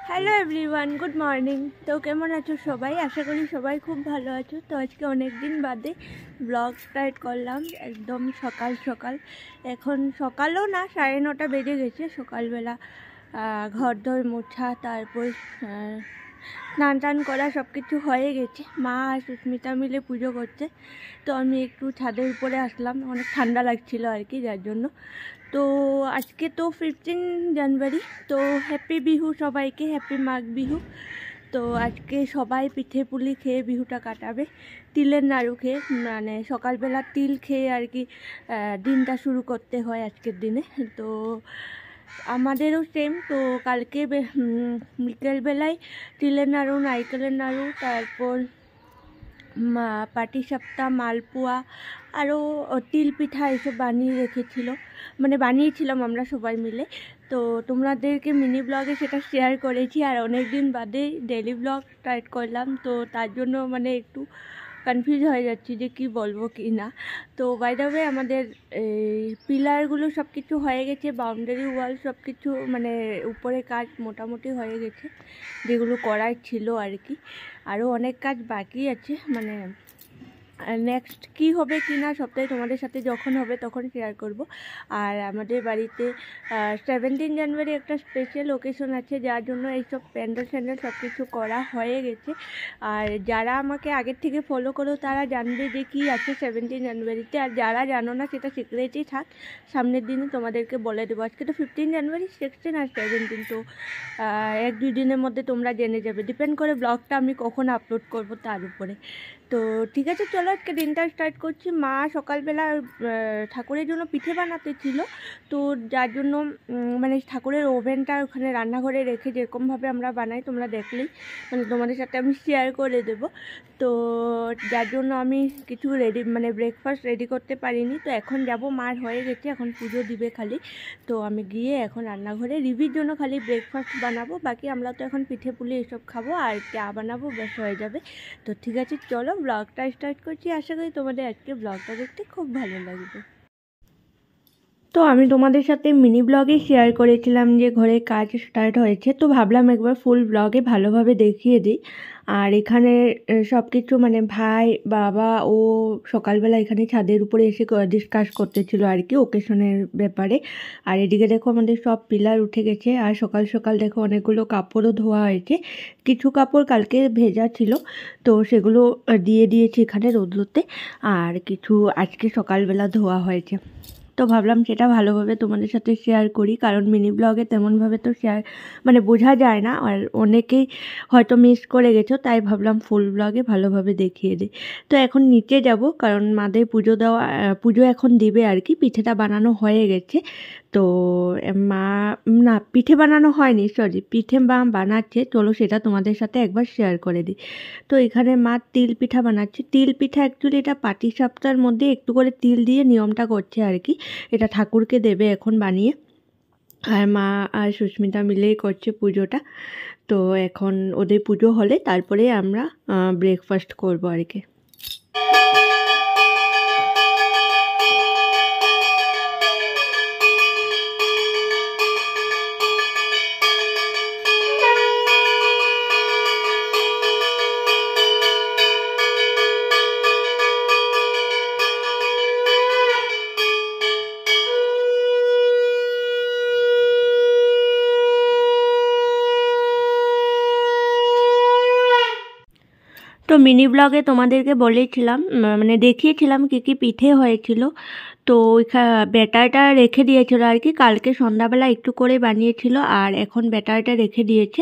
Hello everyone, good morning. তো কেমন আছো সবাই? আশা করি সবাই খুব ভালো আছো। তো আজকে অনেক দিন বাদে ব্লগ স্টার্ট করলাম, একদম সকাল সকাল। এখন সকালও না, 9:30 বেজে গেছে। সকালবেলা ঘর দর মোছা, তারপর স্নান টান করা সব কিছু হয়ে গেছে। মা আর সুস্মিতা মিলে পুজো করছে। তো আমি একটু ছাদের উপরে আসলাম, অনেক ঠান্ডা লাগছিল আর কি, যার জন্য। তো আজকে তো 15 জানুয়ারি, তো হ্যাপি বিহু সবাইকে, হ্যাপি মাঘ বিহু। তো আজকে সবাই পিঠে পুলি খেয়ে বিহুটা কাটাবে, তিলের নাড়ু খেয়ে। মানে সকালবেলা তিল খেয়ে আর কি দিনটা শুরু করতে হয় আজকের দিনে। তো আমাদেরও সেম। তো কালকে বিকেলবেলায় তিলের নাড়ু, নারকেলের নাড়ু, তারপর পাটিসাপটা, মালপোয়া, আরও তিল পিঠা এসব বানিয়ে রেখেছিল, মানে বানিয়েছিলাম আমরা সবাই মিলে। তো তোমাদেরকে মিনি ব্লগে সেটা শেয়ার করেছি। আর অনেক দিন বাদে ডেলি ব্লগ স্টার্ট করলাম, তো তার জন্য মানে একটু কনফিউজ হয়ে যাচ্ছি যে কি বলবো কি না। তো বাই দ্য ওয়ে, আমাদের এই পিলারগুলো সব কিছু হয়ে গেছে, বাউন্ডারি ওয়াল সব কিছু, মানে উপরে কাজ মোটামুটি হয়ে গেছে, যেগুলো করার ছিল আর কি। আরও অনেক কাজ বাকি আছে, মানে নেক্সট কি হবে কি না সপ্তাহে তোমাদের সাথে যখন হবে তখন শেয়ার করব। আর আমাদের বাড়িতে 17 জানুয়ারি একটা স্পেশাল ওকেশন আছে, যার জন্য এইসব প্যান্ডেল স্যান্ডেল সব কিছু করা হয়ে গেছে। আর যারা আমাকে আগের থেকে ফলো করো তারা জানবে যে কী আছে 17 জানুয়ারিতে। আর যারা জানো না সেটা সিক্রেটই থাক, সামনের দিনে তোমাদেরকে বলে দেবো। আজকে তো 15 জানুয়ারি, 16 আর 17, তো 1-2 দিনের মধ্যে তোমরা জেনে যাবে। ডিপেন্ড করে ব্লগটা আমি কখন আপলোড করব তার উপরে। তো ঠিক আছে, চলো আজকে দিনটা স্টার্ট করছি। মা সকালবেলা ঠাকুরের জন্য পিঠে বানাতে ছিল, তো যার জন্য মানে ঠাকুরের ওভেনটা ওখানে রান্নাঘরে রেখে, যেরকমভাবে আমরা বানাই তোমরা দেখলেই, মানে তোমাদের সাথে আমি শেয়ার করে দেব। তো যার জন্য আমি কিছু মানে ব্রেকফাস্ট রেডি করতে পারিনি। তো এখন যাব, মার হয়ে গেছে, এখন পুজো দিবে খালি। তো আমি গিয়ে এখন রান্নাঘরে রিভির জন্য খালি ব্রেকফাস্ট বানাবো, বাকি আমরা তো এখন পিঠে পুলি এসব খাবো আর চা বানাবো, ব্যাস হয়ে যাবে। তো ঠিক আছে, চলো ব্লগটা স্টার্ট করছি। আশা করি তোমাদের আজকে ব্লগটা দেখতে খুব ভালো লাগবে। তো আমি তোমাদের সাথে মিনি ব্লগে শেয়ার করেছিলাম যে ঘরে কাজ স্টার্ট হয়েছে, তো ভাবলাম একবার ফুল ব্লগে ভালোভাবে দেখিয়ে দিই। আর এখানে সব কিছু, মানে ভাই, বাবা ও সকালবেলা এখানে ছাদের উপরে এসে ডিসকাস করতেছিল আর কি ওকেশনের ব্যাপারে। আর এদিকে দেখো আমাদের সব পিলার উঠে গেছে। আর সকাল সকাল দেখো অনেকগুলো কাপড়ও ধোয়া হয়েছে, কিছু কাপড় কালকে ভেজা ছিল, তো সেগুলো দিয়ে দিয়েছি এখানে রোদ্রুতে। আর কিছু আজকে সকালবেলা ধোয়া হয়েছে। তো ভাবলাম সেটা ভালোভাবে তোমাদের সাথে শেয়ার করি, কারণ মিনি ব্লগে তেমনভাবে তো শেয়ার, মানে বোঝা যায় না, আর অনেকেই হয়তো মিস করে গেছো, তাই ভাবলাম ফুল ব্লগে ভালোভাবে দেখিয়ে দিই। তো এখন নিচে যাব, কারণ মাদের পুজো এখন দিবে আর কি। পিঠেটা বানানো হয়ে গেছে। তো মা, না পিঠে বানানো হয়নি, সরি, পিঠে বানাচ্ছে, চলো সেটা তোমাদের সাথে একবার শেয়ার করে দিই। তো এখানে মা তিল পিঠা বানাচ্ছে। তিল পিঠা অ্যাকচুয়ালি এটা পাটিসাপটার মধ্যে একটু করে তিল দিয়ে নিয়মটা করছে আর কি। এটা ঠাকুরকে দেবে এখন বানিয়ে। আর মা আর সুস্মিতা মিলেই করছে পুজোটা। তো এখন ওদের পুজো হলে তারপরে আমরা ব্রেকফাস্ট করবো আর কি। তো মিনি ব্লগে তোমাদেরকে বলেছিলাম, মানে দেখিয়েছিলাম কী কী পিঠে হয়েছিল। তো ব্যাটারটা রেখে দিয়েছিল আর কি, কালকে সন্ধ্যাবেলা একটু করে বানিয়েছিল, আর এখন ব্যাটারটা রেখে দিয়েছে।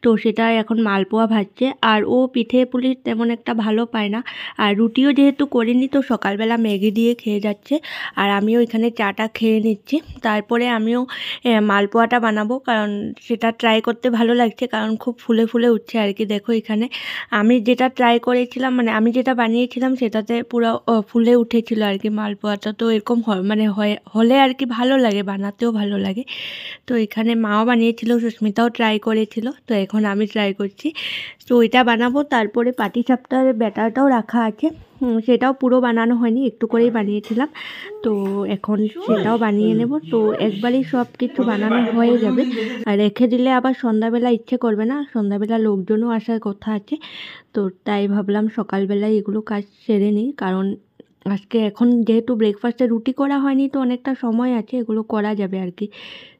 তো সেটা এখন মালপোয়া ভাজছে। আর ও পিঠে পুলি তেমন একটা ভালো পায় না, আর রুটিও যেহেতু করিনি, তো সকালবেলা ম্যাগি দিয়ে খেয়ে যাচ্ছে। আর আমিও এখানে চাটা খেয়ে নিচ্ছি। তারপরে আমিও মালপোয়াটা বানাবো, কারণ সেটা ট্রাই করতে ভালো লাগছে, কারণ খুব ফুলে ফুলে উঠছে আর কি। দেখো এখানে আমি যেটা ট্রাই করেছিলাম, মানে আমি যেটা বানিয়েছিলাম সেটাতে পুরো ফুলে উঠেছিল আর কি মালপোয়াটা। তো এরকম এরকম মানে হলে আর কি ভালো লাগে, বানাতেও ভালো লাগে। তো এখানে মাও বানিয়েছিল, সুস্মিতাও ট্রাই করেছিল, তো এখন আমি ট্রাই করছি। তো এটা বানাবো, তারপরে পাটিসাপটার ব্যাটারটাও রাখা আছে, সেটাও পুরো বানানো হয়নি, একটু করেই বানিয়েছিলাম। তো এখন সেটাও বানিয়ে নেব। তো একবারই সব কিছু বানানো হয়ে যাবে, আর রেখে দিলে আবার সন্ধ্যাবেলা ইচ্ছে করবে না, সন্ধ্যাবেলা লোকজনও আসার কথা আছে। তো তাই ভাবলাম সকালবেলায় এগুলো কাজ সেরে নিই, কারণ আজকে এখন যেহেতু ব্রেকফাস্টে রুটি করা হয়নি, তো অনেকটা সময় আছে, এগুলো করা যাবে আর কি।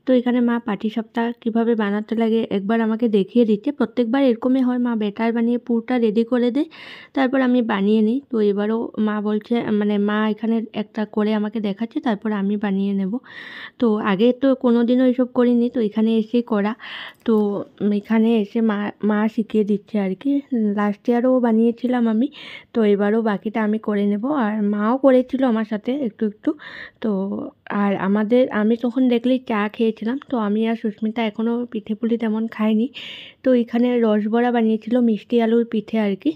তো এখানে মা পাটিসাপটা কীভাবে বানাতে লাগে একবার আমাকে দেখিয়ে দিচ্ছে। প্রত্যেকবার এরকমই হয়, মা ব্যাটার বানিয়ে পুরটা রেডি করে দেয়, তারপর আমি বানিয়ে নিই। তো এবারও মা বলছে, মানে মা এখানে একটা করে আমাকে দেখাচ্ছে, তারপর আমি বানিয়ে নেব। তো আগে তো কোনো দিনও এসব করিনি, তো এখানে এসেই করা। তো এখানে এসে মা শিখিয়ে দিচ্ছে আর কি। লাস্ট ইয়ারও বানিয়েছিলাম আমি, তো এবারও বাকিটা আমি করে নেব। আর মাও করেছিল আমার সাথে একটু একটু। তো আর আমি তখন দেখলেই চা খেয়েছিলাম, তো আমি আর সুস্মিতা এখনও পিঠেপুলি তেমন খাইনি। তো এখানে রসবড়া বানিয়েছিল, মিষ্টি আলুর পিঠে আর কি।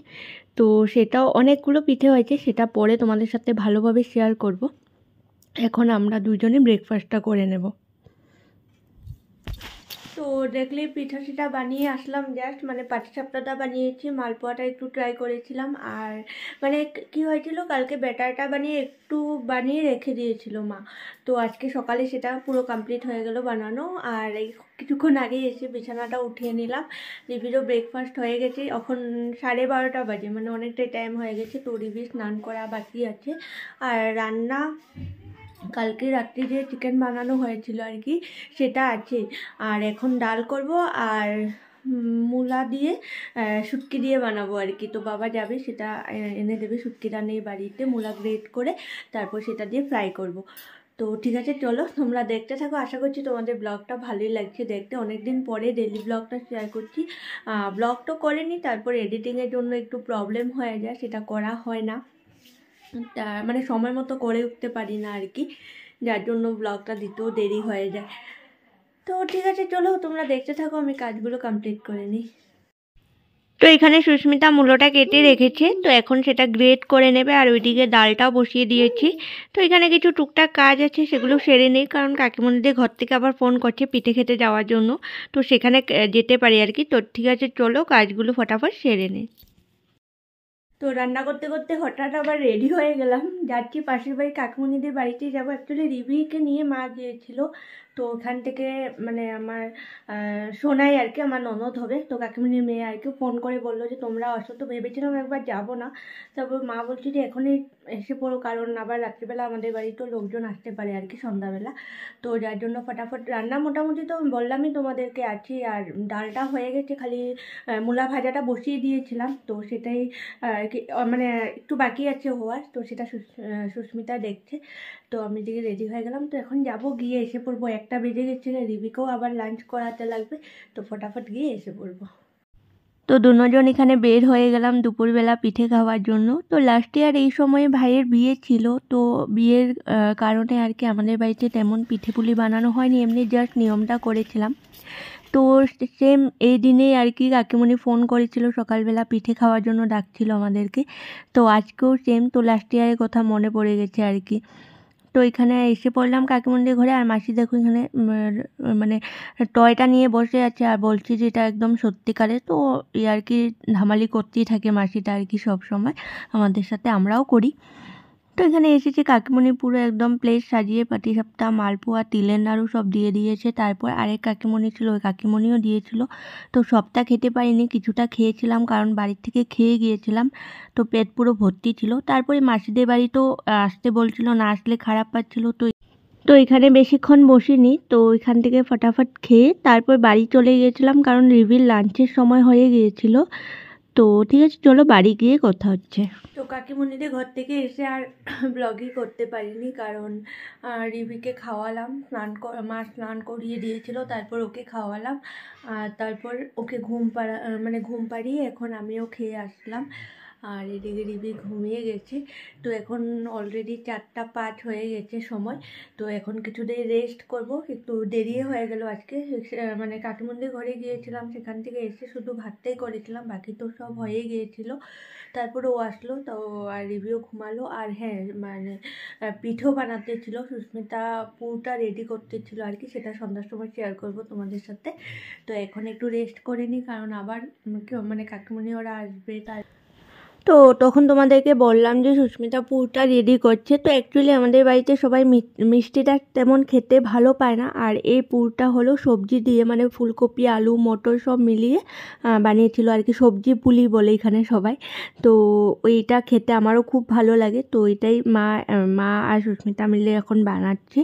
তো সেটাও অনেকগুলো পিঠে হয়েছে, সেটা পরে তোমাদের সাথে ভালোভাবে শেয়ার করব। এখন আমরা দুজনে ব্রেকফাস্টটা করে নেব। তো দেখলেই পিঠা সিঠা বানিয়ে আসলাম জাস্ট, মানে পাটিসাপটাটা বানিয়েছি, মালপোয়াটা একটু ট্রাই করেছিলাম। আর মানে কি হয়েছিল, কালকে ব্যাটারটা বানিয়ে রেখে দিয়েছিল মা। তো আজকে সকালে সেটা পুরো কমপ্লিট হয়ে গেল বানানো। আর এই কিছুক্ষণ আগে এসে বিছানাটা উঠিয়ে নিলাম। রিভিরও ব্রেকফাস্ট হয়ে গেছে, এখন 12:30 বাজে, মানে অনেকটাই টাইম হয়ে গেছে। তো রিভি স্নান করা বাকি আছে। আর রান্না কালকে রাত্রি যে চিকেন বানানো হয়েছিল আর কি, সেটা আছে। আর এখন ডাল করব, আর মূলা দিয়ে শুটকি দিয়ে বানাবো আর কি। তো বাবা যাবে, সেটা এনে দেবে, শুটকিটা নেই বাড়িতে, মূলা গ্রেট করে তারপর সেটা দিয়ে ফ্রাই করব। তো ঠিক আছে, চলো তোমরা দেখতে থাকো। আশা করছি তোমাদের ব্লগটা ভালোই লাগছে দেখতে। অনেকদিন পরে ডেলি ব্লগটা শেয়ার করছি। ব্লগ তো করিনি, তারপর এডিটিংয়ের জন্য একটু প্রবলেম হয়ে যায়, সেটা করা হয় না, মানে সময় মতো করে উঠতে পারি না আর কি, যার জন্য ব্লগটা দিতেও দেরি হয়ে যায়। তো ঠিক আছে, চলো তোমরা দেখতে থাকো, আমি কাজগুলো কমপ্লিট করে নিই। তো এখানে সুস্মিতা মূলোটা কেটে রেখেছে, তো এখন সেটা গ্রেট করে নেবে, আর ওইদিকে ডালটাও বসিয়ে দিয়েছি। তো এখানে কিছু টুকটাক কাজ আছে, সেগুলো সেরে নেই, কারণ কাকিমণিদের ঘর থেকে আবার ফোন করছে পিঠে খেতে যাওয়ার জন্য, তো সেখানে যেতে পারি আর কি। তো ঠিক আছে, চলো কাজগুলো ফটাফট সেরে নেই। তো রান্না করতে করতে হঠাৎ আবার রেডি হয়ে গেলাম, যাচ্ছি পাশের বাড়ি কাকিমণিদের বাড়িতেই যাবো। অ্যাকচুয়ালি রিভিকে নিয়ে মা গিয়েছিল, তো ওখান থেকে মানে আমার সোনাই আর কি, আমার ননদ হবে, তো কাকিমণির মেয়ে আর কি ফোন করে বললো যে তোমরা আসো। তো ভেবেছিলাম একবার যাবো না, তারপর মা বলছে যে এখনই এসে পড়ো, কারণ আবার রাত্রিবেলা আমাদের বাড়িতেও লোকজন আসতে পারে আর কি, সন্ধ্যাবেলা। তো যার জন্য ফটাফট রান্না মোটামুটি তো বললামই তোমাদেরকে আছি। আর ডালটা হয়ে গেছে, খালি মূলা ভাজাটা বসিয়ে দিয়েছিলাম, তো সেটাই মানে একটু বাকি আছে হওয়ার, তো সেটা সুস্মিতা দেখছে। তো আমি দিকে রেডি হয়ে গেলাম, তো এখন যাব, গিয়ে এসে পড়বো। 1টা বেজে গেছে, রিবিকেও আবার লাঞ্চ করাতে লাগবে, তো ফটাফট গিয়ে এসে পড়বো। তো দুজন এখানে বের হয়ে গেলাম দুপুরবেলা পিঠে খাওয়ার জন্য। তো লাস্ট ইয়ার এই সময়ে ভাইয়ের বিয়ে ছিল, তো বিয়ের কারণে আর কি আমাদের বাড়িতে তেমন পিঠেপুলি বানানো হয়নি, এমনি জাস্ট নিয়মটা করেছিলাম। তো সেম এই দিনেই আর কি কাকিমণি ফোন করেছিল সকালবেলা, পিঠে খাওয়ার জন্য ডাকছিল আমাদেরকে। তো আজকেও সেম, তো লাস্ট ইয়ারের কথা মনে পড়ে গেছে আর কি। তো এখানে এসে পড়লাম কাকিমণির ঘরে, আর মাসি দেখো এখানে মানে টয়টা নিয়ে বসে আছে, আর বলছি যে এটা একদম সত্যিকারে। তো এই আর কি ধামালি করতেই থাকে মাসিটা আর কি, সব সময় আমাদের সাথে, আমরাও করি। তো এখানে এসেছে কাকিমণি পুরো একদম প্লেট সাজিয়ে পাটিসাপটা, মালপোয়া, তিলের নাড়ু সব দিয়ে দিয়েছে। তারপর আরেক কাকিমণি ছিল, ওই কাকিমণিও দিয়েছিল। তো সবটা খেতে পারিনি, কিছুটা খেয়েছিলাম, কারণ বাড়ির থেকে খেয়ে গিয়েছিলাম, তো পেট পুরো ভর্তি ছিল। তারপরে মাসিদের বাড়ি তো আসতে বলছিল, না আসলে খারাপ পাচ্ছিল, তো এখানে বেশিক্ষণ বসিনি, তো এখান থেকে ফটাফট খেয়ে তারপর বাড়ি চলে গিয়েছিলাম, কারণ রিভির লাঞ্চের সময় হয়ে গিয়েছিল। তো ঠিক আছে, চলো বাড়ি গিয়ে কথা হচ্ছে। তো কাকিমণিদের ঘর থেকে এসে আর ব্লগই করতে পারিনি, কারণ রিভিকে খাওয়ালাম, মা স্নান করিয়ে দিয়েছিল, তারপর ওকে খাওয়ালাম, আর তারপর ওকে ঘুম পাড়িয়ে এখন আমিও খেয়ে আসলাম। আর এদিকে রিবি ঘুমিয়ে গেছে। তো এখন অলরেডি 4:05 হয়ে গেছে সময়। তো এখন কিছুদিন রেস্ট করব, একটু দেরি হয়ে গেল আজকে। মানে কাকিমুন্দির ঘরে গিয়েছিলাম, সেখান থেকে এসে শুধু ভাতটাই করেছিলাম, বাকি তো সব হয়ে গিয়েছিল। তারপরে ও আসলো, তো আর রিভিউ ঘুমালো। আর হ্যাঁ, মানে পিঠেও বানাতে ছিল, সুস্মিতা পুরোটা রেডি করতে ছিল আর কি, সেটা সন্ধ্যার সময় শেয়ার করব তোমাদের সাথে। তো এখন একটু রেস্ট করে নিই, কারণ আবার মানে কাকিমুনি ওরা আসবে। তার তো তখন তোমাদেরকে বললাম যে সুস্মিতা পুরটা রেডি করছে। তো অ্যাকচুয়ালি আমাদের বাড়িতে সবাই মিষ্টিটা তেমন খেতে ভালো পায় না, আর এই পুরটা হলো সবজি দিয়ে, মানে ফুলকপি আলু মটর সব মিলিয়ে বানিয়েছিল আর কি, সবজি পুলি বলে এখানে সবাই। তো ওইটা খেতে আমারও খুব ভালো লাগে। তো ওইটাই মা আর সুস্মিতা মিলে এখন বানাচ্ছি।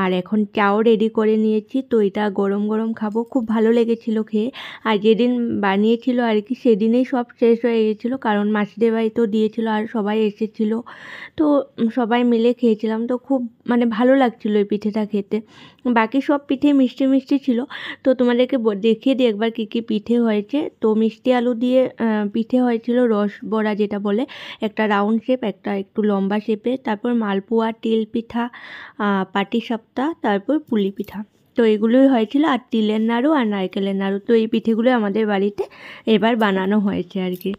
আর এখন চাও রেডি করে নিয়েছি, তো এটা গরম গরম খাবো, খুব ভালো লেগেছিলো খেয়ে। আর যেদিন বানিয়েছিল আর কি, সেদিনেই সব শেষ হয়ে গেছিলো, কারণ মাসিদের বাড়িতেও দিয়েছিল আর সবাই এসেছিলো। তো সবাই মিলে খেয়েছিলাম, তো খুব মানে ভালো লাগছিলো এই পিঠেটা খেতে। বাকি সব পিঠে মিষ্টি মিষ্টি ছিল। তো তোমাদেরকে দেখিয়ে দিই একবার কী কী পিঠে হয়েছে। তো মিষ্টি আলু দিয়ে পিঠে হয়েছিল, রস বড়া যেটা বলে, একটা রাউন্ড শেপ, একটা একটু লম্বা শেপে, তারপর মালপোয়া, তিল পিঠা, পাটিসাপটা, তারপর পুলি পিঠা। তো এগুলোই হয়েছিল, আর তিলের নাড়ু আর নারকেলের নাড়ু। তো এই পিঠেগুলো আমাদের বাড়িতে এবার বানানো হয়েছে আর কি।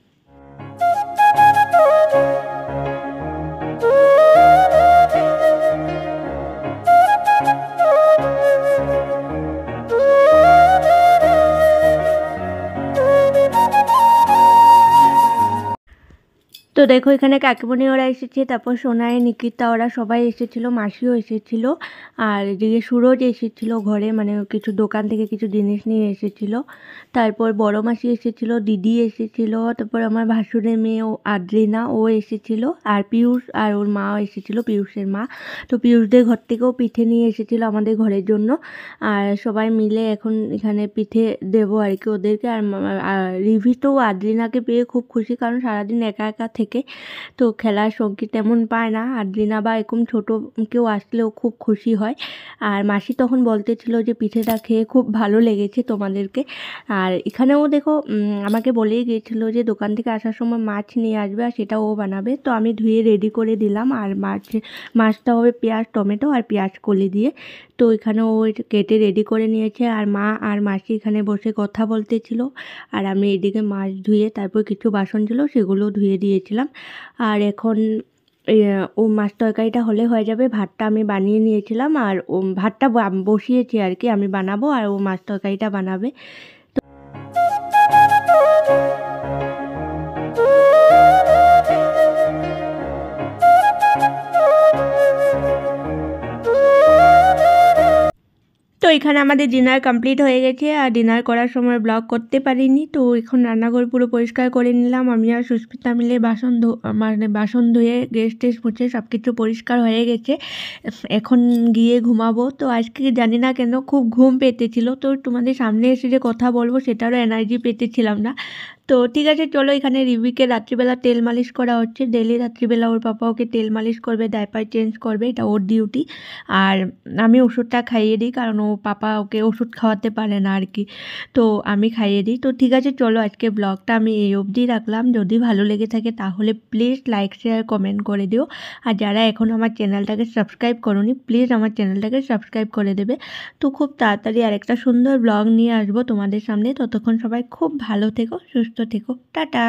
তো দেখো এখানে কাকিমণি ওরা এসেছে, তারপর সোনাই, নিকিতা ওরা সবাই এসেছিলো, মাসিও এসেছিল। আর এদিকে সুরজ এসেছিলো ঘরে, মানে কিছু দোকান থেকে কিছু জিনিস নিয়ে এসেছিলো। তারপর বড় মাসি এসেছিলো, দিদি এসেছিলো, তারপর আমার ভাসুরের মেয়ে আদ্রিনা ও এসেছিলো, আর পিয়ুষ আর ওর মাও এসেছিলো, পিয়ুষের মা। তো পিয়ুষদের ঘর থেকেও পিঠে নিয়ে এসেছিলো আমাদের ঘরের জন্য। আর সবাই মিলে এখন এখানে পিঠে দেবো আর কি ওদেরকে। আর রিভি তো আদ্রিনাকে পেয়ে খুব খুশি, কারণ সারাদিন একা একা থেকে, তো খেলার সঙ্গী তেমন পায় না। আদ্রিনা বা এরকম ছোটো কেউ আসলেও খুব খুশি হয়। আর মাসি তখন বলতেছিল যে পিঠেটা খেয়ে খুব ভালো লেগেছে তোমাদেরকে। আর এখানেও দেখো আমাকে বলেই গিয়েছিলো যে দোকান থেকে আসার সময় মাছ নিয়ে আসবে, আর সেটা ও বানাবে। তো আমি ধুয়ে রেডি করে দিলাম। আর মাছটা হবে পেঁয়াজ টমেটো আর পেঁয়াজ কলি দিয়ে। তো এখানে ও কেটে রেডি করে নিয়েছে, আর মা আর মাসি এখানে বসে কথা বলতেছিল। আর আমি এদিকে মাছ ধুয়ে তারপর কিছু বাসন ছিল সেগুলো ধুয়ে দিয়েছিলাম। আর এখন ও মাছ তরকারিটা হলে হয়ে যাবে। ভাতটা আমি বানিয়ে নিয়েছিলাম, আর ও ভাতটা বসিয়েছি আর কি, আমি বানাবো আর ও মাছ তরকারিটা বানাবে। তো এখানে আমাদের ডিনার কমপ্লিট হয়ে গেছে, আর ডিনার করার সময় ব্লগ করতে পারিনি। তো এখন রান্নাঘর পুরো পরিষ্কার করে নিলাম আমি আর সুস্মিতা মিলে, মানে বাসন ধুয়ে গ্যাস টেস মুছে সব কিছু পরিষ্কার হয়ে গেছে। এখন গিয়ে ঘুমাবো। তো আজকে জানি না কেন খুব ঘুম পেতেছিল, তো তোমাদের সামনে এসে যে কথা বলবো সেটারও এনার্জি পেতেছিলাম না। তো ঠিক আছে, চলো। এখানে রিভিকে রাত্রিবেলা তেল মালিশ করা হচ্ছে, ডেলি রাত্রিবেলা ওর পাপা ওকে তেল মালিশ করবে, ডাইপার চেঞ্জ করবে, এটা ওর ডিউটি। আর আমি ওষুধটা খাইয়ে দিই, কারণ ও পাপা ওকে ওষুধ খাওয়াতে পারে না আর কি, তো আমি খাইয়ে দিই। তো ঠিক আছে, চলো আজকে ব্লগটা আমি এই অবধি রাখলাম। যদি ভালো লেগে থাকে তাহলে প্লিজ লাইক শেয়ার কমেন্ট করে দিও। আর যারা এখন আমার চ্যানেলটাকে সাবস্ক্রাইব করোনি, প্লিজ আমার চ্যানেলটাকে সাবস্ক্রাইব করে দেবে। তো খুব তাড়াতাড়ি আরেকটা সুন্দর ব্লগ নিয়ে আসবো তোমাদের সামনে। ততক্ষণ সবাই খুব ভালো থেকো, সুস্থ থেকো, টাটা।